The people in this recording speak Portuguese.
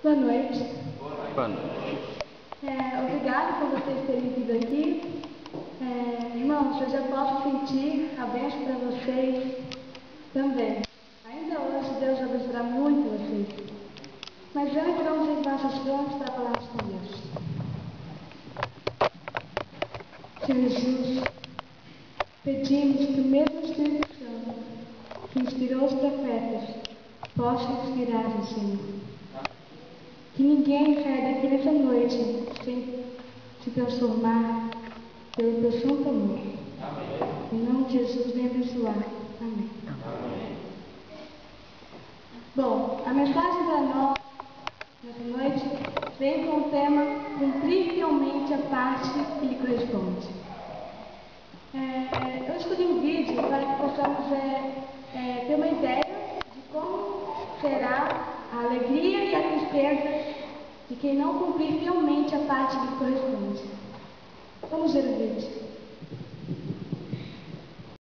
Boa noite. Boa noite. Obrigada por vocês terem vindo aqui. Irmãos, eu já posso sentir a bênção para vocês também. Ainda hoje Deus abençoará muito vocês. Mas antes vamos em nossas frontes para falarmos com Deus. Senhor Jesus, pedimos que o mesmo Espírito Santo que inspirou os profetas possa inspirar-nos, Senhor. Que ninguém saia daqui nessa noite sem se transformar pelo teu santo amor. Amém. Em nome de Jesus, venha abençoar. Amém. Amém. Bom, a mensagem para nós nessa noite vem com o tema cumprir fielmente a parte que lhe corresponde. Eu escolhi um vídeo para que possamos ter uma ideia de como será a alegria e a tristeza de quem não cumprir fielmente a parte que lhe corresponde. Vamos ver o vídeo.